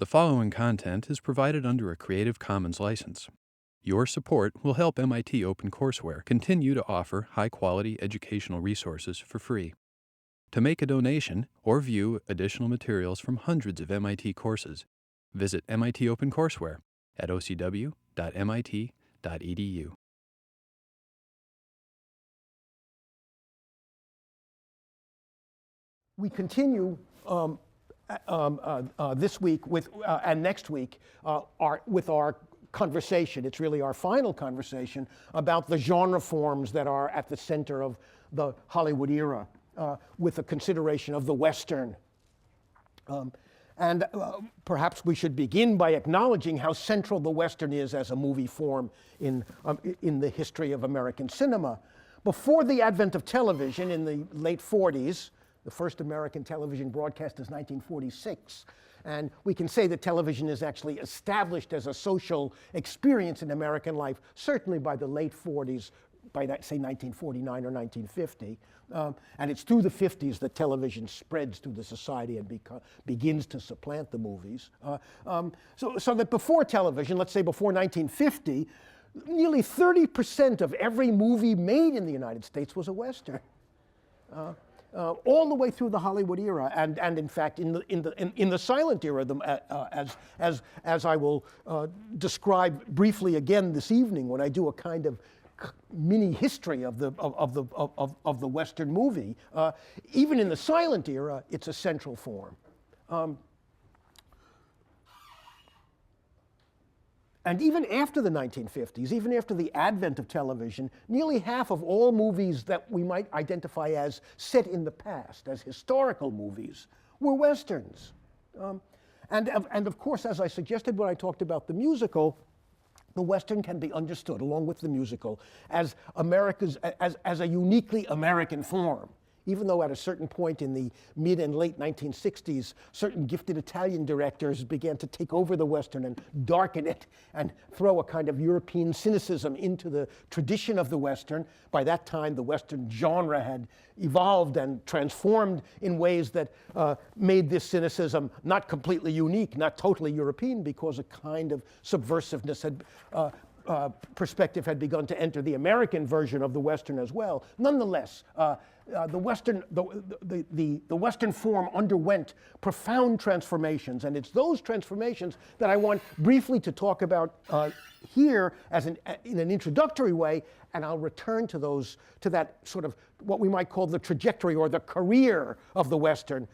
The following content is provided under a Creative Commons license. Your support will help MIT OpenCourseware continue to offer high-quality educational resources for free. To make a donation or view additional materials from hundreds of MIT courses, visit MIT OpenCourseware at ocw.mit.edu. We continue this week with, and next week with our conversation. It's really our final conversation about the genre forms that are at the center of the Hollywood era, with a consideration of the Western. Perhaps we should begin by acknowledging how central the Western is as a movie form in the history of American cinema. Before the advent of television in the late 40s, the first American television broadcast is 1946. And we can say that television is actually established as a social experience in American life, certainly by the late 40s, by say 1949 or 1950. And it's through the 50s that television spreads through the society and begins to supplant the movies. So that before television, let's say before 1950, nearly 30% of every movie made in the United States was a Western. All the way through the Hollywood era, and in fact in the silent era, as I will describe briefly again this evening when I do a kind of mini history of the Western movie. Even in the silent era, it's a central form. And even after the 1950s, even after the advent of television, nearly half of all movies that we might identify as set in the past, as historical movies, were Westerns. And of course, as I suggested when I talked about the musical, the Western can be understood, along with the musical, as as a uniquely American form. Even though at a certain point in the mid and late 1960s, certain gifted Italian directors began to take over the Western and darken it and throw a kind of European cynicism into the tradition of the Western. By that time, the Western genre had evolved and transformed in ways that made this cynicism not completely unique, not totally European, because a kind of subversiveness had perspective had begun to enter the American version of the Western as well. Nonetheless, the Western form underwent profound transformations, and it's those transformations that I want briefly to talk about here in an introductory way, and I'll return to that sort of what we might call the trajectory or the career of the Western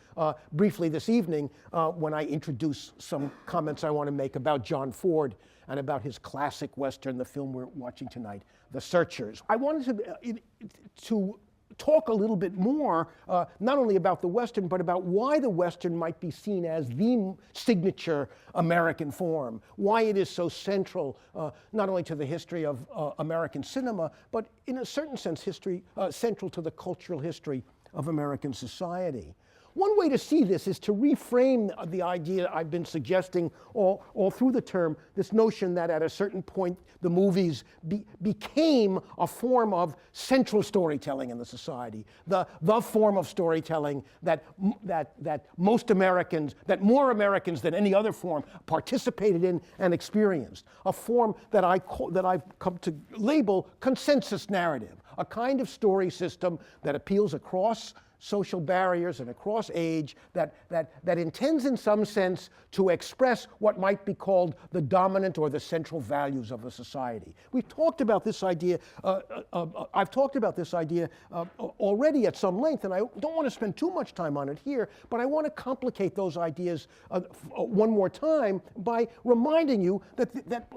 briefly this evening when I introduce some comments I want to make about John Ford and about his classic Western, the film we're watching tonight, The Searchers. I wanted to talk a little bit more, not only about the Western, but about why the Western might be seen as the signature American form, why it is so central, not only to the history of American cinema, but in a certain sense central to the cultural history of American society. One way to see this is to reframe the idea I've been suggesting all through the term, this notion that at a certain point the movies became a form of central storytelling in the society, the form of storytelling that most Americans, that more Americans than any other form participated in and experienced, a form that I've come to label consensus narrative, a kind of story system that appeals across social barriers and across age that intends in some sense to express what might be called the dominant or the central values of a society. We've talked about this idea, I've talked about this idea already at some length, and I don't want to spend too much time on it here, but I want to complicate those ideas one more time by reminding you that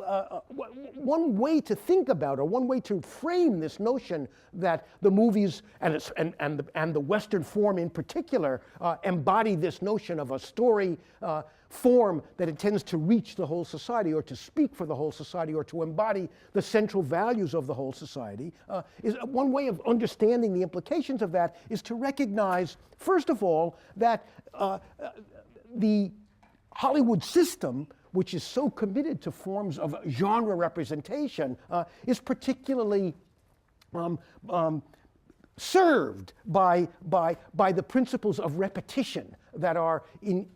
one way to think about, or one way to frame this notion that the movies and the Western form in particular embody this notion of a story form that intends to reach the whole society, or to speak for the whole society, or to embody the central values of the whole society. Is one way of understanding the implications of that is to recognize, first of all, that the Hollywood system, which is so committed to forms of genre representation, is particularly served by the principles of repetition that are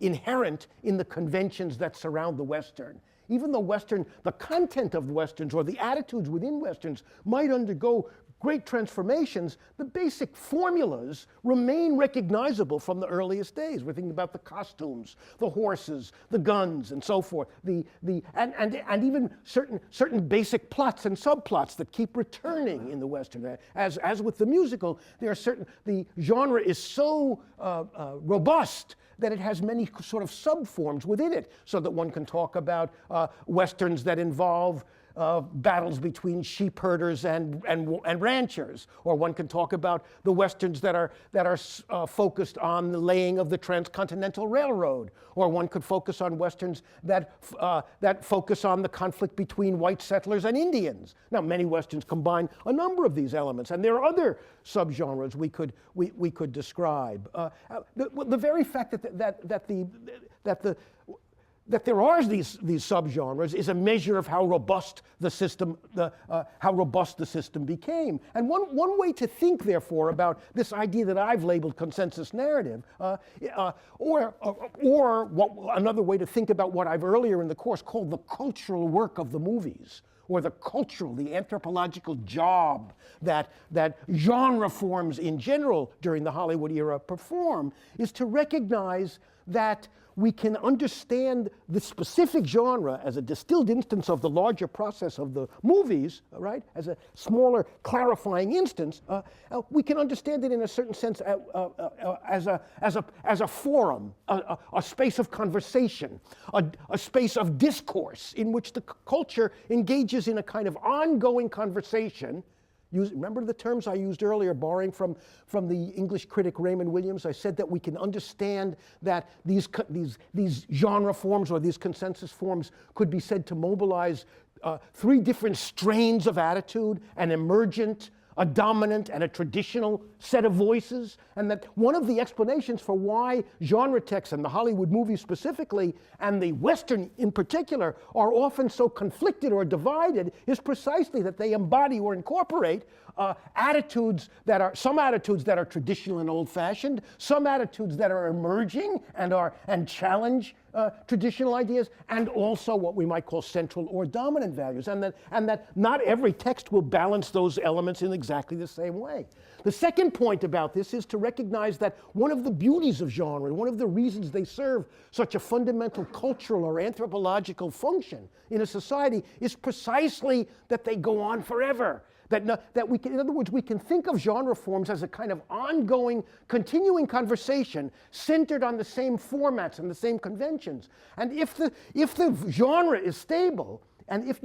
inherent in the conventions that surround the Western. Even though the content of Westerns or the attitudes within Westerns might undergo great transformations, the basic formulas remain recognizable from the earliest days. We're thinking about the costumes, the horses, the guns, and so forth. And even certain basic plots and subplots that keep returning in the Western. As with the musical, the genre is so robust that it has many sort of subforms within it, so that one can talk about Westerns that involve battles between sheep herders and ranchers, or one can talk about the Westerns that are focused on the laying of the Transcontinental Railroad, or one could focus on Westerns that focus on the conflict between white settlers and Indians. Now, many Westerns combine a number of these elements, and there are other subgenres we could describe. The very fact that there are these subgenres is a measure of how robust the system became. And one way to think, therefore, about this idea that I've labeled consensus narrative, or another way to think about what I've earlier in the course called the cultural work of the movies, or the anthropological job that genre forms in general during the Hollywood era perform, is to recognize that we can understand the specific genre as a distilled instance of the larger process of the movies, right? As a smaller clarifying instance. We can understand it in a certain sense as a forum, a space of conversation, a space of discourse in which the culture engages in a kind of ongoing conversation. Remember the terms I used earlier, borrowing from the English critic Raymond Williams? I said that we can understand that these genre forms or these consensus forms could be said to mobilize three different strains of attitude: an emergent, a dominant, and a traditional set of voices, and that one of the explanations for why genre texts, and the Hollywood movies specifically, and the Western in particular, are often so conflicted or divided is precisely that they embody or incorporate some attitudes that are traditional and old-fashioned, some attitudes that are emerging and challenge traditional ideas, and also what we might call central or dominant values, and that not every text will balance those elements in exactly the same way. The second point about this is to recognize that one of the beauties of genre, one of the reasons they serve such a fundamental cultural or anthropological function in a society, is precisely that they go on forever. That we can, in other words, we can think of genre forms as a kind of ongoing, continuing conversation centered on the same formats and the same conventions. And if the genre is stable, and if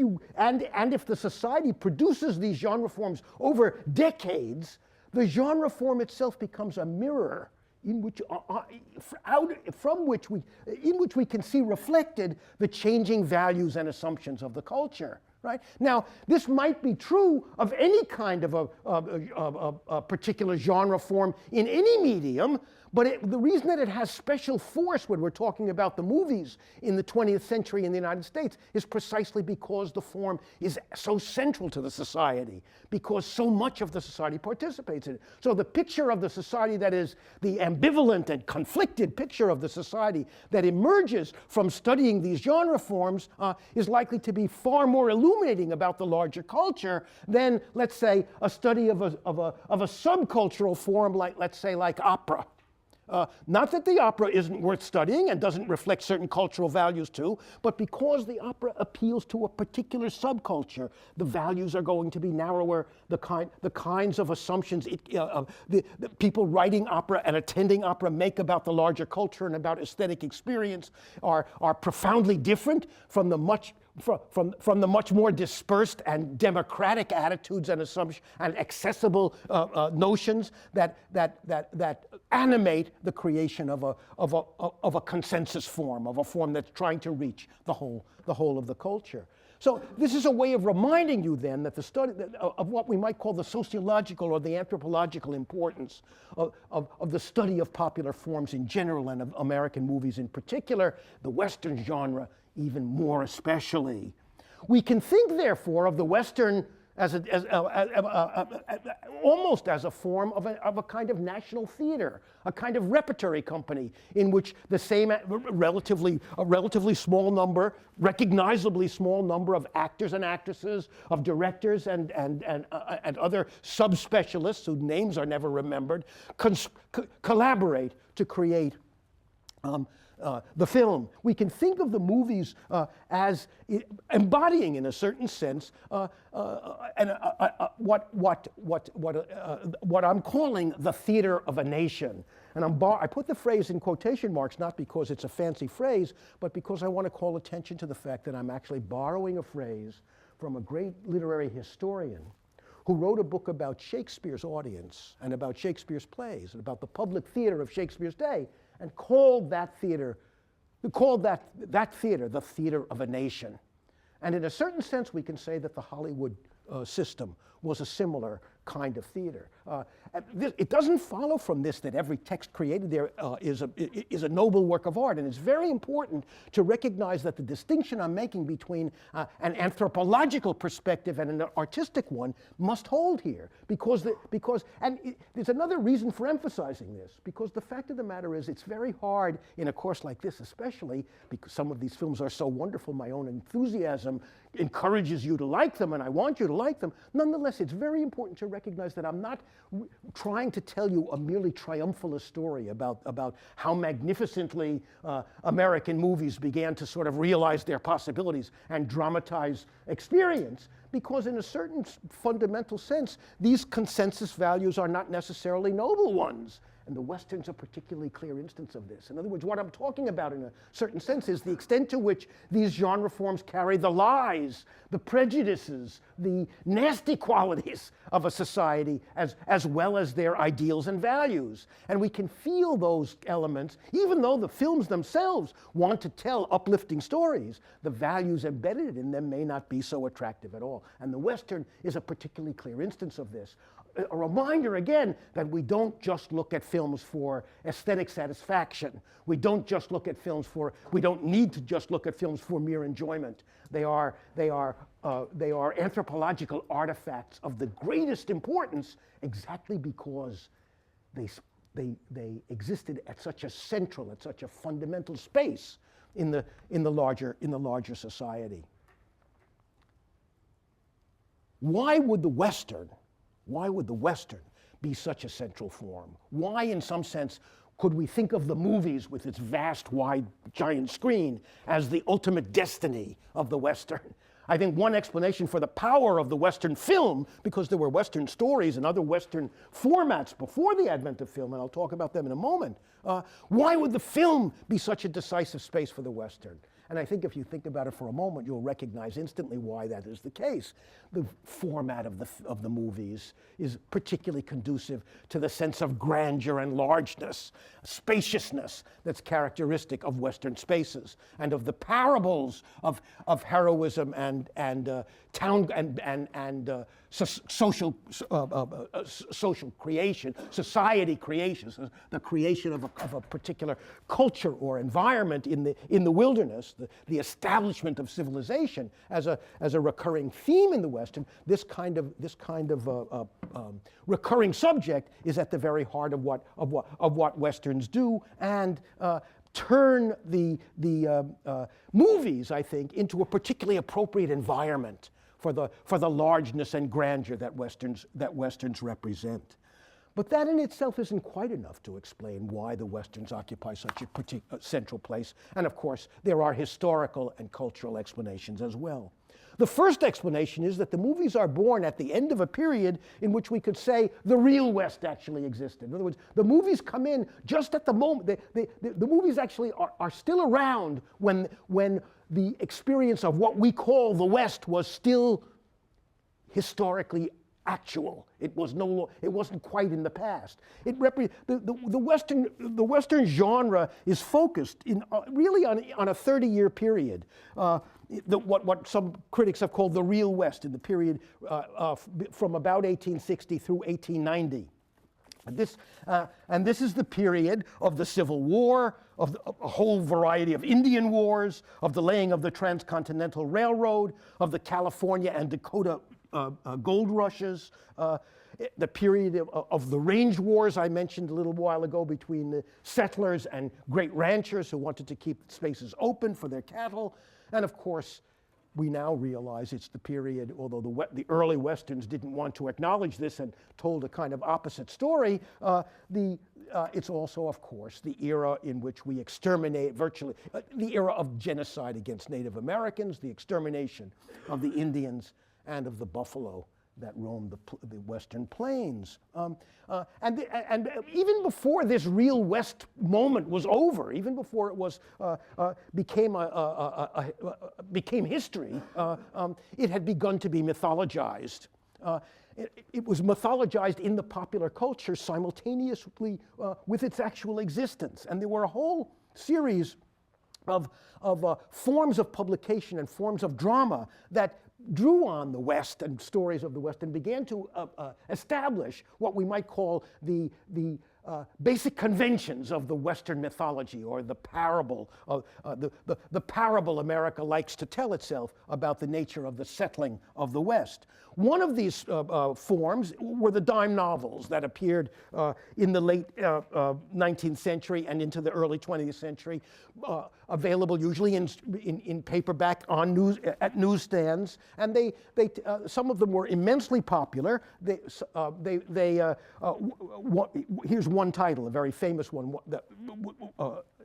the society produces these genre forms over decades, the genre form itself becomes a mirror in which we can see reflected the changing values and assumptions of the culture. Right? Now, this might be true of any kind of a particular genre form in any medium, but the reason that it has special force when we're talking about the movies in the 20th century in the United States is precisely because the form is so central to the society, because so much of the society participates in it. So the picture of the society that is the ambivalent and conflicted picture of the society that emerges from studying these genre forms is likely to be far more illuminating about the larger culture than, let's say, a study of a subcultural form like, let's say, like opera. Not that the opera isn't worth studying and doesn't reflect certain cultural values too, but because the opera appeals to a particular subculture, the values are going to be narrower. The kinds of assumptions the people writing opera and attending opera make about the larger culture and about aesthetic experience are profoundly different from the much more dispersed and democratic attitudes and assumptions and accessible notions that animate the creation of a consensus form, of a form that's trying to reach the whole of the culture. So this is a way of reminding you then that the study of what we might call the sociological or the anthropological importance of the study of popular forms in general and of American movies in particular, the Western genre even more especially. We can think, therefore, of the Western almost as a form of a kind of national theater, a kind of repertory company in which the same relatively small number, recognizably small number of actors and actresses, of directors and other subspecialists whose names are never remembered, collaborate to create the film. We can think of the movies as embodying, in a certain sense, what I'm calling the theater of a nation. And I put the phrase in quotation marks not because it's a fancy phrase, but because I want to call attention to the fact that I'm actually borrowing a phrase from a great literary historian who wrote a book about Shakespeare's audience and about Shakespeare's plays and about the public theater of Shakespeare's day, and called that theater the theater of a nation. And in a certain sense, we can say that the Hollywood system was a similar kind of theater. It doesn't follow from this that every text created there is a noble work of art, and it's very important to recognize that the distinction I'm making between an anthropological perspective and an artistic one must hold here, there's another reason for emphasizing this, because the fact of the matter is it's very hard in a course like this, especially because some of these films are so wonderful, my own enthusiasm encourages you to like them, and I want you to like them. Nonetheless, it's very important to recognize that I'm not trying to tell you a merely triumphalist story about how magnificently American movies began to sort of realize their possibilities and dramatize experience, because in a certain fundamental sense, these consensus values are not necessarily noble ones. And the Western's a particularly clear instance of this. In other words, what I'm talking about in a certain sense is the extent to which these genre forms carry the lies, the prejudices, the nasty qualities of a society as well as their ideals and values. And we can feel those elements, even though the films themselves want to tell uplifting stories, the values embedded in them may not be so attractive at all. And the Western is a particularly clear instance of this. A reminder again that we don't just look at films for aesthetic satisfaction. We don't need to just look at films for mere enjoyment. They are anthropological artifacts of the greatest importance, exactly because they existed at such a central, at such a fundamental space in the larger society. Why would the Western be such a central form? Why, in some sense, could we think of the movies with its vast, wide, giant screen as the ultimate destiny of the Western? I think one explanation for the power of the Western film, because there were Western stories and other Western formats before the advent of film, and I'll talk about them in a moment. Why would the film be such a decisive space for the Western? And I think if you think about it for a moment, you'll recognize instantly why that is the case. The format of the movies is particularly conducive to the sense of grandeur and largeness, spaciousness that's characteristic of Western spaces, and of the parables of heroism and town and social creation, society creation, so the creation of a particular culture or environment in the wilderness, the establishment of civilization as a recurring theme in the Western. This kind of recurring subject is at the very heart of what Westerns do, and turn the movies, I think, into a particularly appropriate environment for the largeness and grandeur that Westerns represent. But that in itself isn't quite enough to explain why the Westerns occupy such a central place. And of course, there are historical and cultural explanations as well. The first explanation is that the movies are born at the end of a period in which we could say the real West actually existed. In other words, the movies come in just at the moment. The movies actually are still around when the experience of what we call the West was still historically actual. It wasn't quite in the past. The Western genre is focused really on a 30-year period. What some critics have called the real West, in the period from about 1860 through 1890. And this is the period of the Civil War, of a whole variety of Indian wars, of the laying of the Transcontinental Railroad, of the California and Dakota gold rushes, the period of the range wars I mentioned a little while ago between the settlers and great ranchers who wanted to keep spaces open for their cattle. And of course, we now realize it's the period, although the early Westerns didn't want to acknowledge this and told a kind of opposite story, it's also, of course, the era in which we exterminate virtually, the era of genocide against Native Americans, the extermination of the Indians and of the buffalo that roamed the western plains. And even before this real West moment was over, even before it was became history, it had begun to be mythologized. It was mythologized in the popular culture simultaneously with its actual existence. And there were a whole series of forms of publication and forms of drama that drew on the West and stories of the West and began to establish what we might call the basic conventions of the Western mythology, or the parable of the parable America likes to tell itself about the nature of the settling of the West. One of these forms were the dime novels that appeared in the late 19th century and into the early 20th century, available usually in paperback at newsstands. And some of them were immensely popular. Here's one title, a very famous one,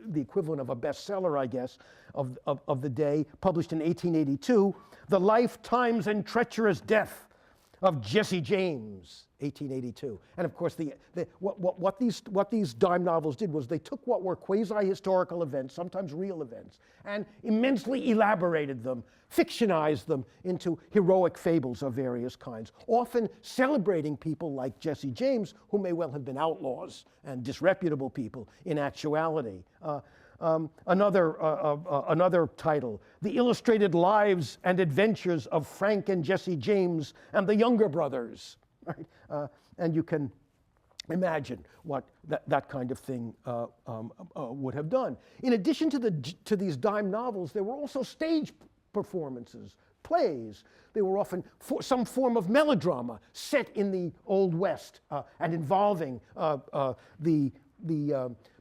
the equivalent of a bestseller, I guess, of the day, published in 1882, The Life, Times, and Treacherous Death of Jesse James, 1882. And of course, what these dime novels did was they took what were quasi-historical events, sometimes real events, and immensely elaborated them, fictionized them into heroic fables of various kinds, often celebrating people like Jesse James, who may well have been outlaws and disreputable people in actuality. Another title, The Illustrated Lives and Adventures of Frank and Jesse James and the Younger Brothers. Right? And you can imagine what that kind of thing would have done. In addition to these dime novels, there were also stage performances, plays. They were often some form of melodrama set in the Old West and involving the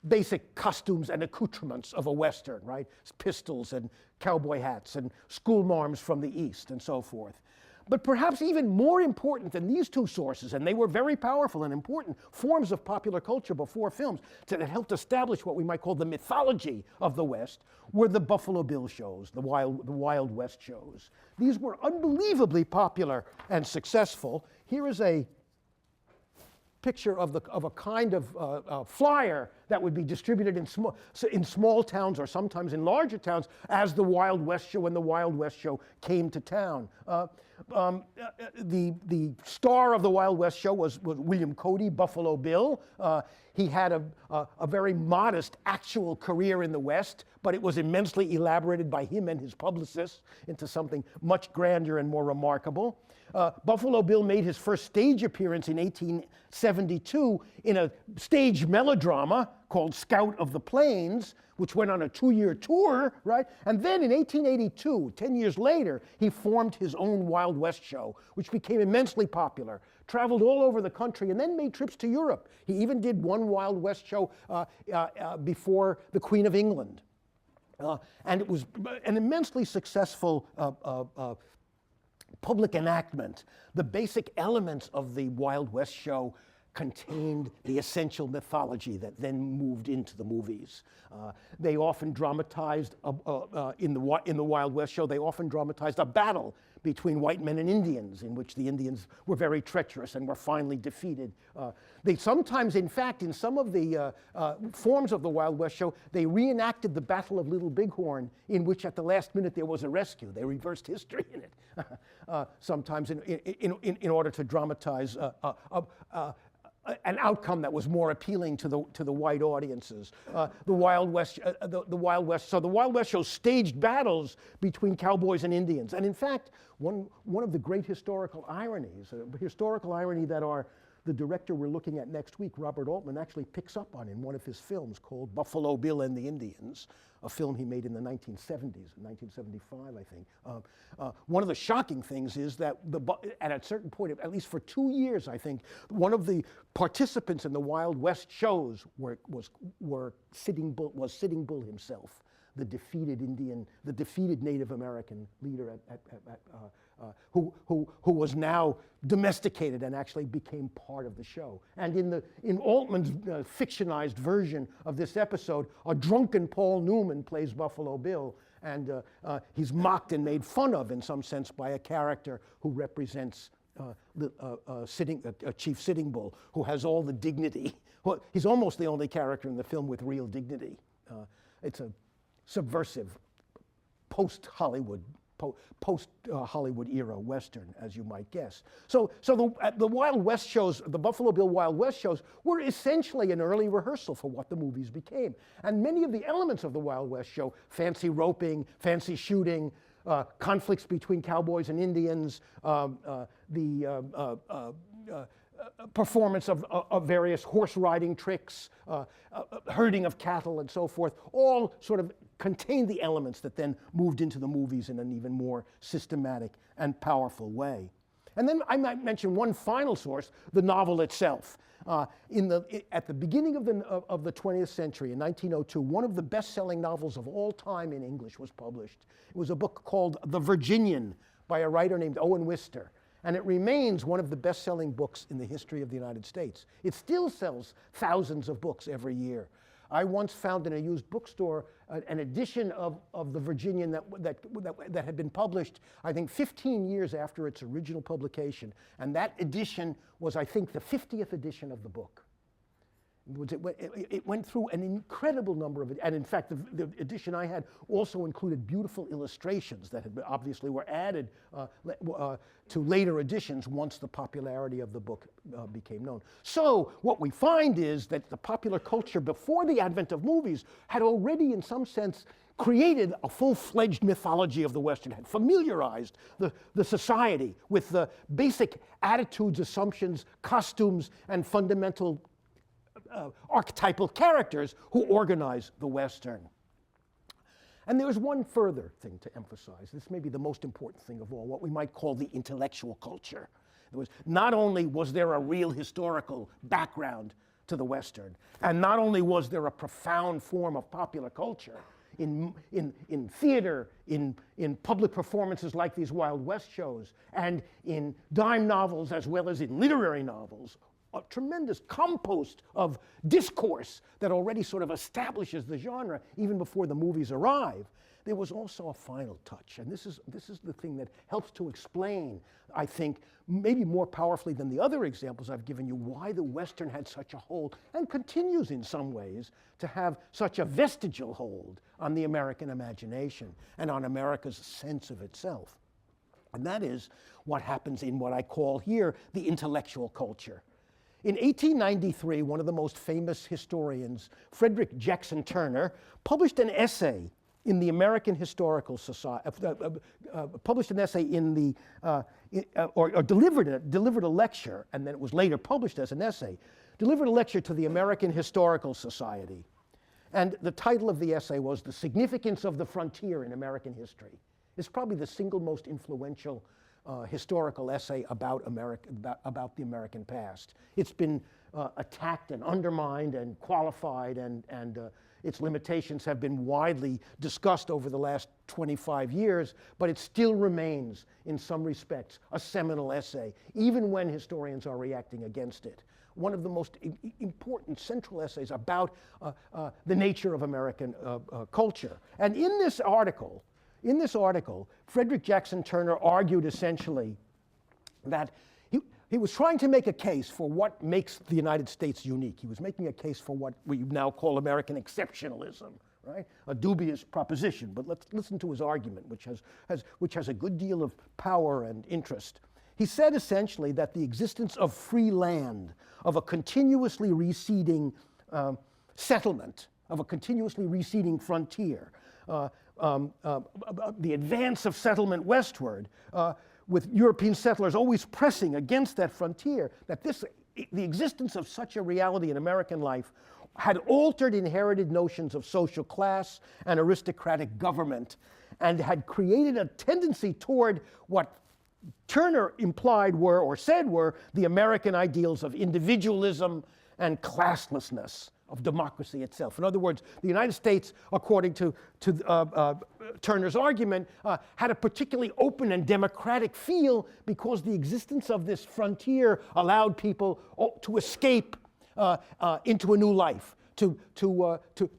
basic costumes and accoutrements of a Western, right? Pistols and cowboy hats and schoolmarms from the East and so forth. But perhaps even more important than these two sources, and they were very powerful and important forms of popular culture before films that helped establish what we might call the mythology of the West, were the Buffalo Bill shows, the Wild West shows. These were unbelievably popular and successful. Here is a picture of a kind of flyer that would be distributed in small towns or sometimes in larger towns as the Wild West Show, when the Wild West Show came to town. The star of the Wild West Show was William Cody, Buffalo Bill. He had a very modest actual career in the West, but it was immensely elaborated by him and his publicists into something much grander and more remarkable. Buffalo Bill made his first stage appearance in 1872 in a stage melodrama called Scout of the Plains, which went on a 2-year tour, right? And then in 1882, 10 years later, he formed his own Wild West show, which became immensely popular, traveled all over the country, and then made trips to Europe. He even did one Wild West show before the Queen of England. And it was an immensely successful public enactment. The basic elements of the Wild West show contained the essential mythology that then moved into the movies. They often dramatized, in the Wild West show, they often dramatized a battle between white men and Indians, in which the Indians were very treacherous and were finally defeated. They sometimes, in fact, in some of the forms of the Wild West show, they reenacted the Battle of Little Bighorn, in which at the last minute there was a rescue. They reversed history in it, sometimes in order to dramatize an outcome that was more appealing to the white audiences. The Wild West show staged battles between cowboys and Indians. And in fact, one of the great historical ironies, a historical irony that our the director we're looking at next week, Robert Altman, actually picks up on in one of his films called Buffalo Bill and the Indians, a film he made in the 1970s, 1975, I think. One of the shocking things is that at a certain point, at least for 2 years, I think, one of the participants in the Wild West shows was Sitting Bull himself, the defeated Native American leader who was now domesticated and actually became part of the show. And in Altman's fictionized version of this episode, a drunken Paul Newman plays Buffalo Bill, and he's mocked and made fun of in some sense by a character who represents Chief Sitting Bull, who has all the dignity. Well, he's almost the only character in the film with real dignity. It's a subversive post-Hollywood era Western, as you might guess. So the Wild West shows, the Buffalo Bill Wild West shows, were essentially an early rehearsal for what the movies became. And many of the elements of the Wild West show, fancy roping, fancy shooting, conflicts between cowboys and Indians, performance of various horse riding tricks, herding of cattle and so forth, all sort of contained the elements that then moved into the movies in an even more systematic and powerful way. And then I might mention one final source, the novel itself. At the beginning of the 20th century, in 1902, one of the best-selling novels of all time in English was published. It was a book called The Virginian by a writer named Owen Wister. And it remains one of the best-selling books in the history of the United States. It still sells thousands of books every year. I once found in a used bookstore an edition of The Virginian that had been published, I think, 15 years after its original publication. And that edition was, I think, the 50th edition of the book. It went through an incredible number of it, and in fact, the edition I had also included beautiful illustrations that obviously were added to later editions once the popularity of the book became known. So what we find is that the popular culture before the advent of movies had already, in some sense, created a full-fledged mythology of the Western, had familiarized the society with the basic attitudes, assumptions, costumes, and fundamental archetypal characters who organize the Western. And there's one further thing to emphasize. This may be the most important thing of all, what we might call the intellectual culture. Not only was there a real historical background to the Western, and not only was there a profound form of popular culture in theater, in public performances like these Wild West shows, and in dime novels as well as in literary novels, a tremendous compost of discourse that already sort of establishes the genre even before the movies arrive. There was also a final touch, and this is the thing that helps to explain, I think, maybe more powerfully than the other examples I've given you, why the Western had such a hold, and continues in some ways to have such a vestigial hold on the American imagination and on America's sense of itself. And that is what happens in what I call here the intellectual culture. In 1893, one of the most famous historians, Frederick Jackson Turner, published an essay in the American Historical Society, published an essay in the, or delivered a lecture, and then it was later published as an essay, delivered a lecture to the American Historical Society. And the title of the essay was The Significance of the Frontier in American History. It's probably the single most influential historical essay about the American past. It's been attacked and undermined and qualified, and its limitations have been widely discussed over the last 25 years, but it still remains, in some respects, a seminal essay, even when historians are reacting against it. One of the most important central essays about the nature of American culture. And in this article, Frederick Jackson Turner argued essentially that he was trying to make a case for what makes the United States unique. He was making a case for what we now call American exceptionalism, right? A dubious proposition, but let's listen to his argument, which has a good deal of power and interest. He said essentially that the existence of free land, of a continuously receding settlement, of a continuously receding frontier, the advance of settlement westward, with European settlers always pressing against that frontier, that this the existence of such a reality in American life had altered inherited notions of social class and aristocratic government, and had created a tendency toward what Turner implied were, or said were, the American ideals of individualism and classlessness of democracy itself. In other words, the United States, according to Turner's argument, had a particularly open and democratic feel because the existence of this frontier allowed people to escape into a new life, to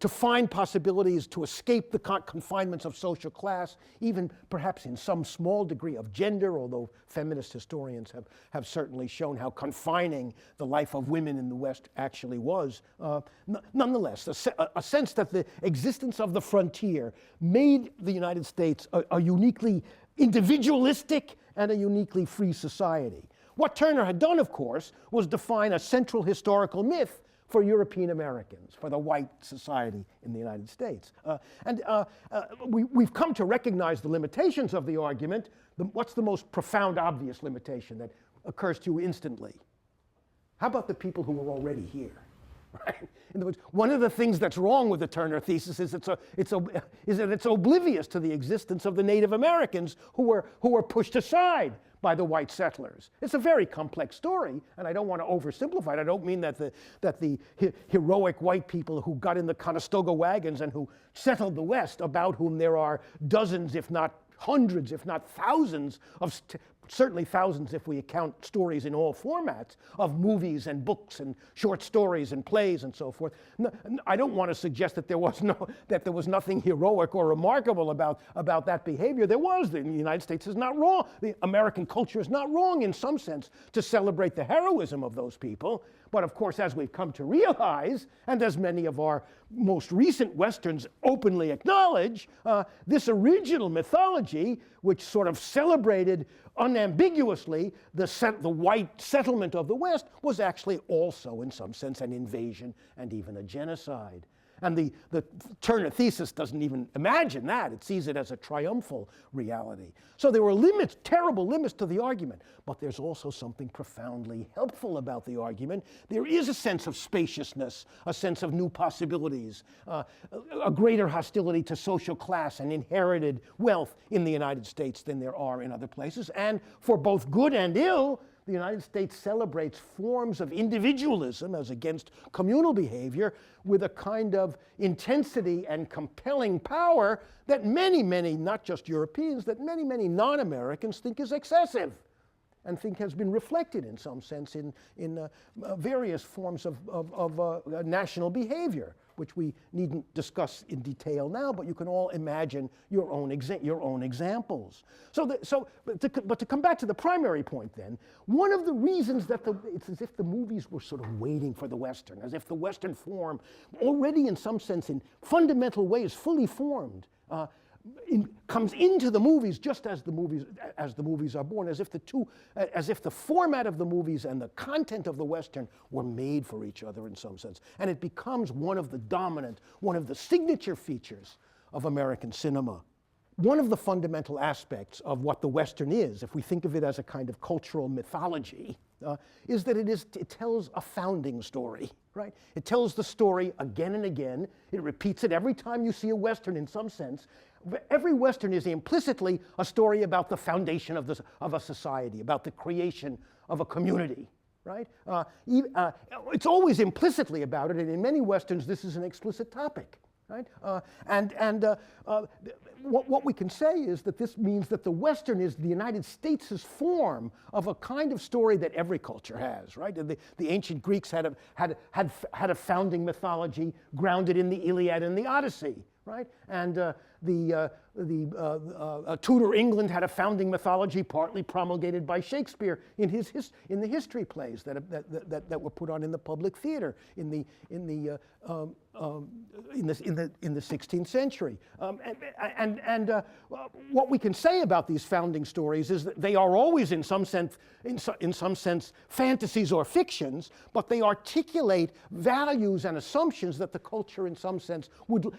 find possibilities, to escape the confinements of social class, even perhaps in some small degree of gender, although feminist historians have certainly shown how confining the life of women in the West actually was. Nonetheless, a sense that the existence of the frontier made the United States a uniquely individualistic and a uniquely free society. What Turner had done, of course, was define a central historical myth for European Americans, for the white society in the United States. We've come to recognize the limitations of the argument. What's the most profound, obvious limitation that occurs to you instantly? How about the people who are already here? Right? In other words, one of the things that's wrong with the Turner thesis is that it's oblivious to the existence of the Native Americans who were pushed aside by the white settlers. It's a very complex story, and I don't want to oversimplify it. I don't mean that the heroic white people who got in the Conestoga wagons and who settled the West, about whom there are dozens, if not hundreds, if not thousands of certainly thousands if we account stories in all formats, of movies and books and short stories and plays and so forth. No, I don't want to suggest that there was nothing heroic or remarkable about that behavior. There was. The United States is not wrong. The American culture is not wrong in some sense to celebrate the heroism of those people. But of course, as we've come to realize, and as many of our most recent Westerns openly acknowledge, this original mythology, which sort of celebrated unambiguously the white settlement of the West, was actually also, in some sense, an invasion and even a genocide. And the Turner thesis doesn't even imagine that. It sees it as a triumphal reality. So there were limits, terrible limits to the argument. But there's also something profoundly helpful about the argument. There is a sense of spaciousness, a sense of new possibilities, a greater hostility to social class and inherited wealth in the United States than there are in other places. And for both good and ill, the United States celebrates forms of individualism as against communal behavior with a kind of intensity and compelling power that many, not just Europeans, that many non-Americans think is excessive and think has been reflected in some sense in various forms of national behavior, which we needn't discuss in detail now, but you can all imagine your own examples. But to come back to the primary point then, one of the reasons that it's as if the movies were sort of waiting for the Western, as if the Western form, already in some sense in fundamental ways fully formed, comes into the movies just as the movies are born, as if the format of the movies and the content of the Western were made for each other in some sense, and it becomes one of the signature features of American cinema. One of the fundamental aspects of what the Western is, if we think of it as a kind of cultural mythology, is that it tells a founding story, right? It tells the story again and again. It repeats it every time you see a Western in some sense. Every Western is implicitly a story about the foundation of a society, about the creation of a community, right? It's always implicitly about it, and in many Westerns this is an explicit topic, right? What we can say is that this means that the Western is the United States' form of a kind of story that every culture has, right? The ancient Greeks had a founding mythology grounded in the Iliad and the Odyssey, right? And Tudor England had a founding mythology partly promulgated by Shakespeare in the history plays that were put on in the public theater in the 16th century. What we can say about these founding stories is that they are always in some sense fantasies or fictions, but they articulate values and assumptions that the culture in some sense would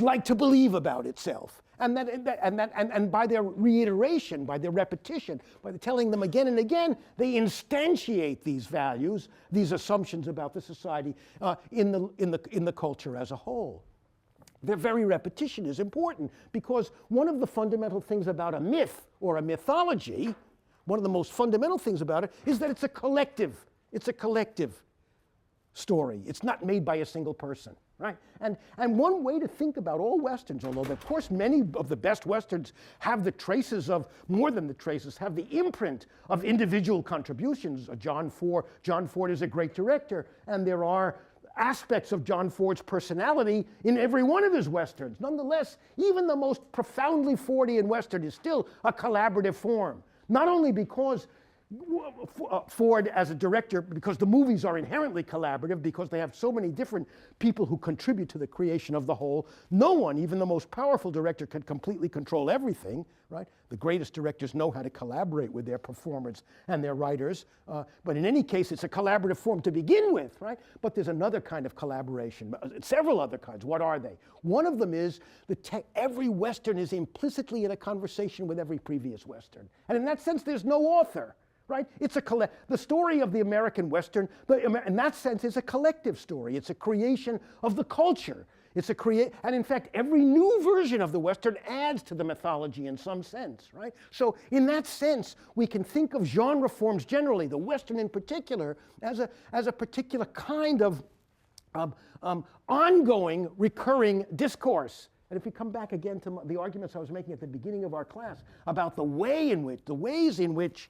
like to believe believe about itself. And by their reiteration, by their repetition, by the telling them again and again, they instantiate these values, these assumptions about the society in the culture as a whole. Their very repetition is important because one of the fundamental things about a myth or a mythology, one of the most fundamental things about it, is that it's a collective. It's a collective story. It's not made by a single person. Right? And one way to think about all Westerns, although of course many of the best Westerns have the traces of, more than the traces, have the imprint of individual contributions. John Ford is a great director, and there are aspects of John Ford's personality in every one of his Westerns. Nonetheless, even the most profoundly Fordian Western is still a collaborative form. Not only because Ford as a director, because the movies are inherently collaborative, because they have so many different people who contribute to the creation of the whole. No one, even the most powerful director, can completely control everything, right? The greatest directors know how to collaborate with their performers and their writers, but in any case, it's a collaborative form to begin with, right? But there's another kind of collaboration, several other kinds. What are they? One of them is every Western is implicitly in a conversation with every previous Western. And in that sense, there's no author. Right? It's the story of the American Western, in that sense, is a collective story. It's a creation of the culture. And in fact, every new version of the Western adds to the mythology in some sense, right? So in that sense, we can think of genre forms generally, the Western in particular, as a particular kind of ongoing, recurring discourse. And if we come back again to the arguments I was making at the beginning of our class about the ways in which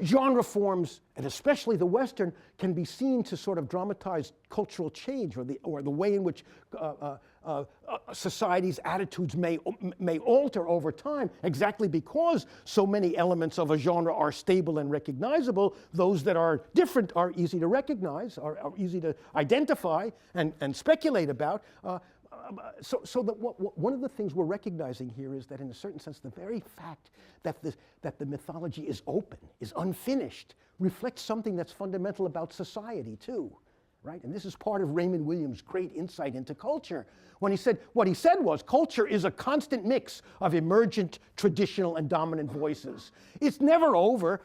genre forms, and especially the Western, can be seen to sort of dramatize cultural change, or the way in which society's attitudes may alter over time, exactly because so many elements of a genre are stable and recognizable. Those that are different are easy to recognize, are easy to identify and speculate about. So that one of the things we're recognizing here is that, in a certain sense, the very fact that the mythology is open, is unfinished, reflects something that's fundamental about society too, right? And this is part of Raymond Williams' great insight into culture. What he said was, culture is a constant mix of emergent, traditional, and dominant voices. It's never over.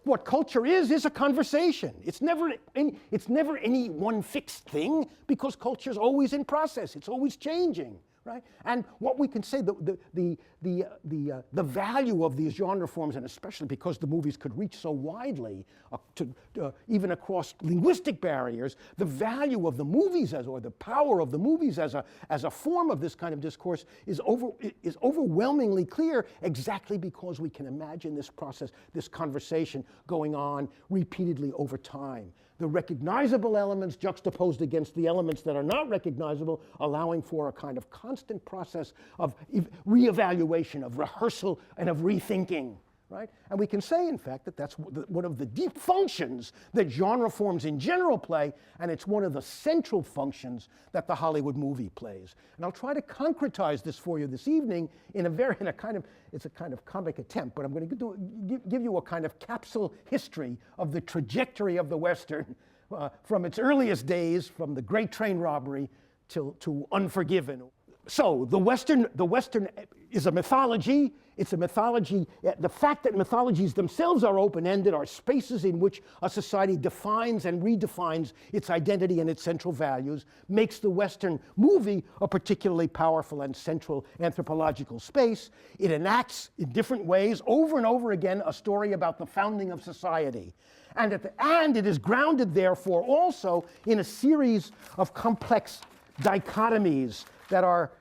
What culture is a conversation. It's never any one fixed thing, because culture is always in process. It's always changing, right? And what we can say, the value of these genre forms, and especially because the movies could reach so widely, even across linguistic barriers, the value of the movies or the power of the movies as a form of this kind of discourse is overwhelmingly clear, exactly because we can imagine this process, this conversation going on repeatedly over time. The recognizable elements juxtaposed against the elements that are not recognizable, allowing for a kind of constant process of reevaluation, of rehearsal, and of rethinking. Right? And we can say, in fact, that that's one of the deep functions that genre forms in general play, and it's one of the central functions that the Hollywood movie plays. And I'll try to concretize this for you this evening it's a kind of comic attempt, but I'm going to give you a kind of capsule history of the trajectory of the Western from its earliest days, from the Great Train Robbery to Unforgiven. So the Western is a mythology. It's a mythology. The fact that mythologies themselves are open-ended, are spaces in which a society defines and redefines its identity and its central values, makes the Western movie a particularly powerful and central anthropological space. It enacts in different ways, over and over again, a story about the founding of society. And it is grounded, therefore, also in a series of complex dichotomies that are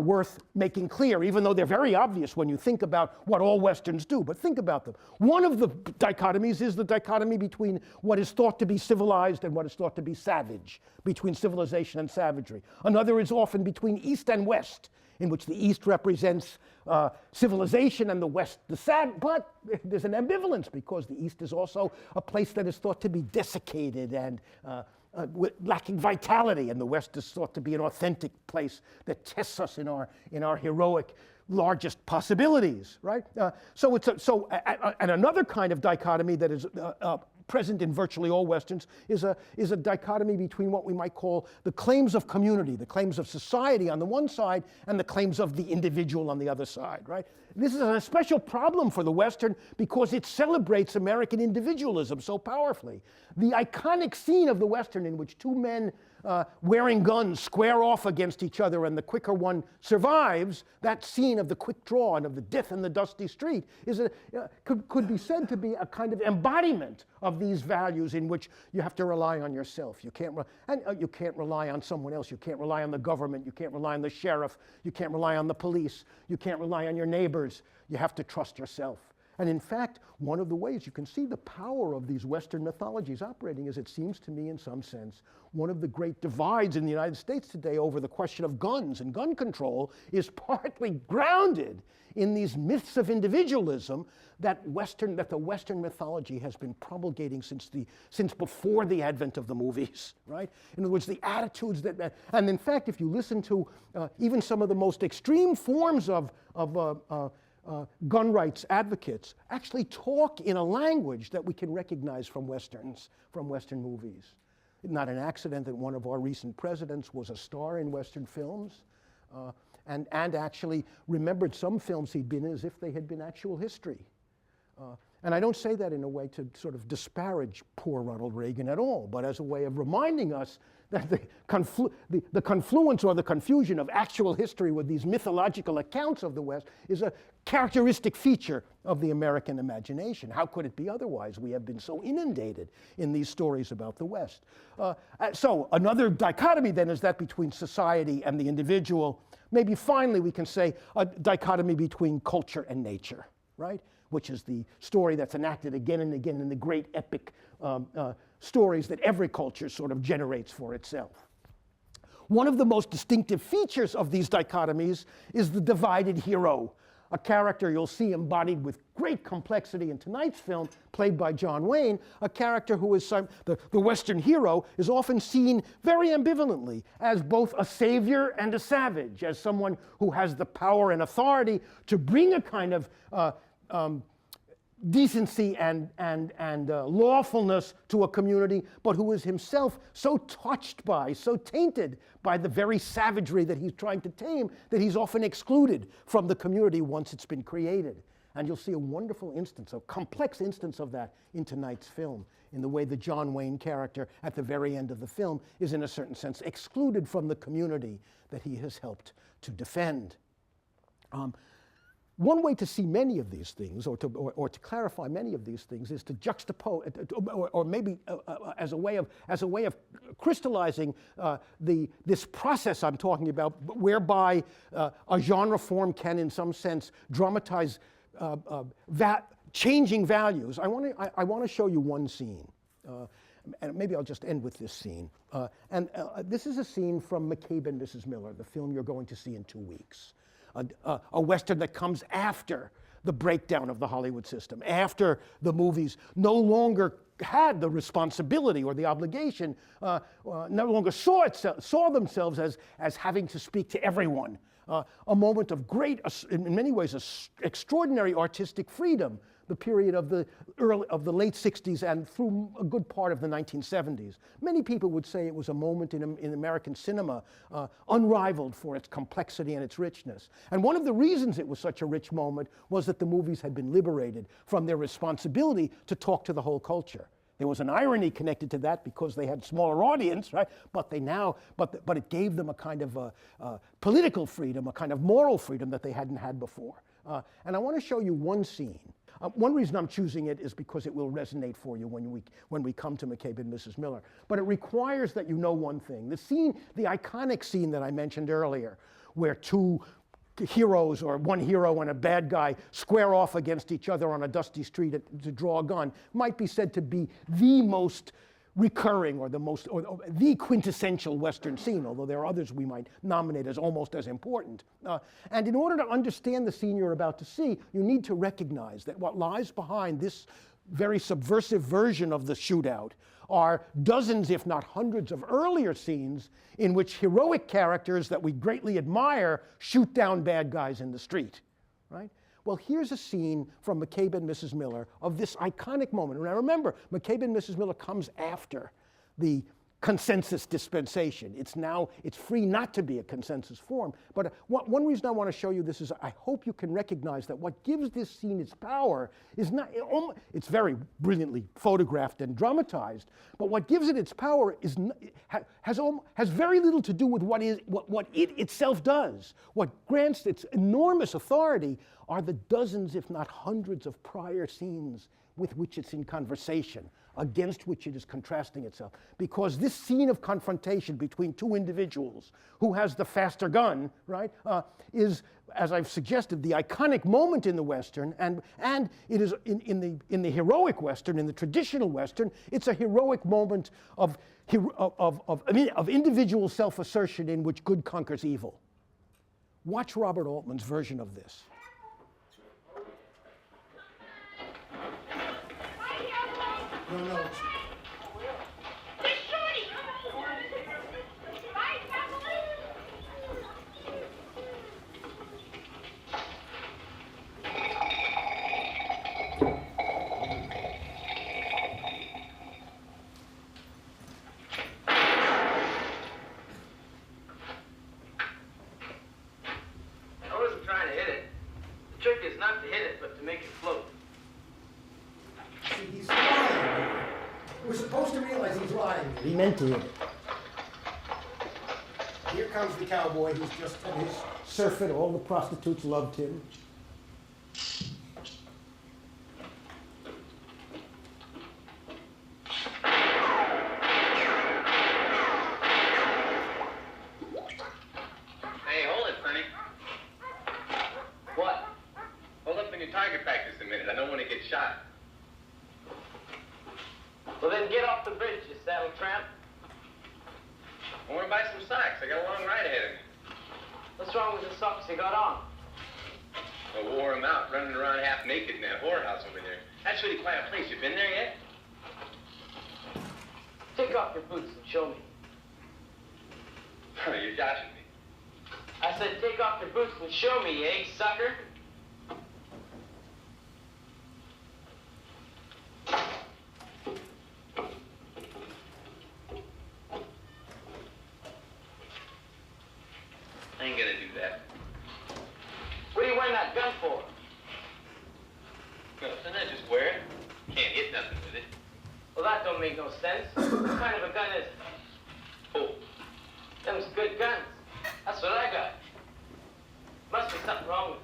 worth making clear, even though they're very obvious when you think about what all Westerns do. But think about them. One of the dichotomies is the dichotomy between what is thought to be civilized and what is thought to be savage, between civilization and savagery. Another is often between East and West, in which the East represents civilization and the West the savage. But there's an ambivalence, because the East is also a place that is thought to be desiccated and lacking vitality, and the West is thought to be an authentic place that tests us in our heroic, largest possibilities, right? And another kind of dichotomy that is present in virtually all Westerns, is a dichotomy between what we might call the claims of community, the claims of society on the one side, and the claims of the individual on the other side, right? This is a special problem for the Western because it celebrates American individualism so powerfully. The iconic scene of the Western in which two men wearing guns square off against each other and the quicker one survives, that scene of the quick draw and of the death in the dusty street could be said to be a kind of embodiment of these values in which you have to rely on yourself. You can't rely on someone else. You can't rely on the government. You can't rely on the sheriff. You can't rely on the police. You can't rely on your neighbors. You have to trust yourself. And in fact, one of the ways you can see the power of these Western mythologies operating is, it seems to me in some sense, one of the great divides in the United States today over the question of guns and gun control is partly grounded in these myths of individualism that the Western mythology has been promulgating since before the advent of the movies, right? In other words, the attitudes and in fact, if you listen to even some of the most extreme forms of gun rights advocates actually talk in a language that we can recognize from Westerns, from Western movies. Not an accident that one of our recent presidents was a star in Western films and actually remembered some films he'd been in as if they had been actual history. And I don't say that in a way to sort of disparage poor Ronald Reagan at all, but as a way of reminding us that the confluence or the confusion of actual history with these mythological accounts of the West is a characteristic feature of the American imagination. How could it be otherwise? We have been so inundated in these stories about the West. So another dichotomy then is that between society and the individual. Maybe finally we can say a dichotomy between culture and nature, right? Which is the story that's enacted again and again in the great epic stories that every culture sort of generates for itself. One of the most distinctive features of these dichotomies is the divided hero, a character you'll see embodied with great complexity in tonight's film, played by John Wayne, a character who is the Western hero is often seen very ambivalently as both a savior and a savage, as someone who has the power and authority to bring a kind of decency and lawfulness to a community, but who is himself so touched by, so tainted by the very savagery that he's trying to tame, that he's often excluded from the community once it's been created. And you'll see a wonderful instance, a complex instance of that in tonight's film, in the way the John Wayne character at the very end of the film is in a certain sense excluded from the community that he has helped to defend. One way to see many of these things, or to clarify many of these things, is to juxtapose, or maybe as a way of crystallizing this process I'm talking about, whereby a genre form can, in some sense, dramatize changing values. I want to show you one scene, and maybe I'll just end with this scene. This is a scene from McCabe and Mrs. Miller, the film you're going to see in 2 weeks. A Western that comes after the breakdown of the Hollywood system, after the movies no longer had the responsibility or the obligation, no longer saw themselves as having to speak to everyone. A moment of great, in many ways, extraordinary artistic freedom, the period of the late 60s and through a good part of the 1970s. Many people would say it was a moment in American cinema unrivaled for its complexity and its richness. And one of the reasons it was such a rich moment was that the movies had been liberated from their responsibility to talk to the whole culture. There was an irony connected to that because they had smaller audience, right? But it gave them a kind of political freedom, a kind of moral freedom that they hadn't had before. And I want to show you one scene. One reason I'm choosing it is because it will resonate for you when we come to McCabe and Mrs. Miller. But it requires that you know one thing. The iconic scene that I mentioned earlier, where two heroes, or one hero and a bad guy, square off against each other on a dusty street to draw a gun, might be said to be the most recurring or the quintessential Western scene, although there are others we might nominate as almost as important. And in order to understand the scene you're about to see, you need to recognize that what lies behind this very subversive version of the shootout are dozens, if not hundreds, of earlier scenes in which heroic characters that we greatly admire shoot down bad guys in the street, right? Well, here's a scene from McCabe and Mrs. Miller of this iconic moment. Now remember, McCabe and Mrs. Miller comes after the consensus dispensation. It's free not to be a consensus form. But one reason I want to show you this is I hope you can recognize that what gives this scene its power is not, it's very brilliantly photographed and dramatized, but what gives it its power is has very little to do with what it itself does. What grants its enormous authority are the dozens, if not hundreds, of prior scenes with which it's in conversation, against which it is contrasting itself. Because this scene of confrontation between two individuals, who has the faster gun, right, is, as I've suggested, the iconic moment in the Western, and it is in the heroic Western, in the traditional Western, it's a heroic moment of individual self-assertion in which good conquers evil. Watch Robert Altman's version of this. No. I wasn't trying to hit it. The trick is not to hit it, but to make it float. See, he's lying. We're supposed to realize he's lying. He meant to hit it. Here comes the cowboy who's just at his surfeit. All the prostitutes loved him. Hey, hold it, Sonny. What? Hold up in your target practice a minute. I don't want to get shot. Well, then get off the bridge, you saddle tramp. I want to buy some socks. I got a long ride ahead of me. What's wrong with the socks you got on? I wore them out, running around half naked in that whorehouse over there. That's really quite a place. You been there yet? Take off your boots and show me. You're joshing me. I said take off your boots and show me, you egg sucker. I ain't gonna do that. What are you wearing that gun for? No, son, I just wear it. Can't hit nothing with it. Well, that don't make no sense. What kind of a gun is it? Oh. Them's good guns. That's what I got. Must be something wrong with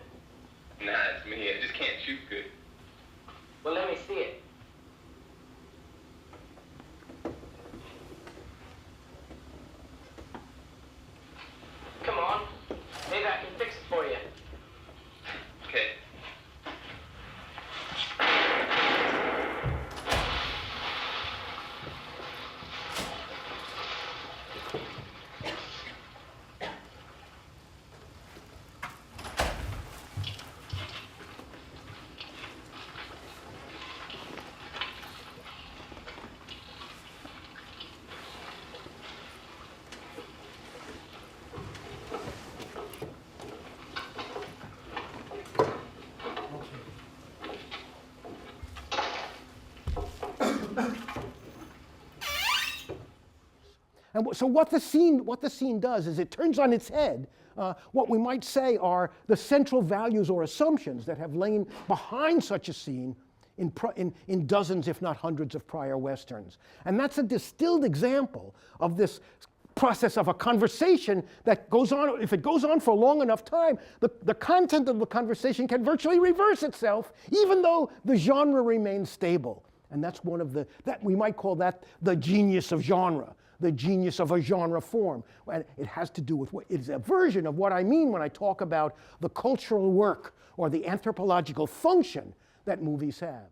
it. Nah, it's me. I just can't shoot good. Well, let me see it. Come on. Maybe I can fix it for you. Okay. And so what the scene does is it turns on its head what we might say are the central values or assumptions that have lain behind such a scene in dozens, if not hundreds, of prior Westerns. And that's a distilled example of this process of a conversation that goes on. If it goes on for a long enough time, the content of the conversation can virtually reverse itself, even though the genre remains stable. And that's one of that we might call that the genius of genre, the genius of a genre form. And it has to do with it's a version of what I mean when I talk about the cultural work or the anthropological function that movies have.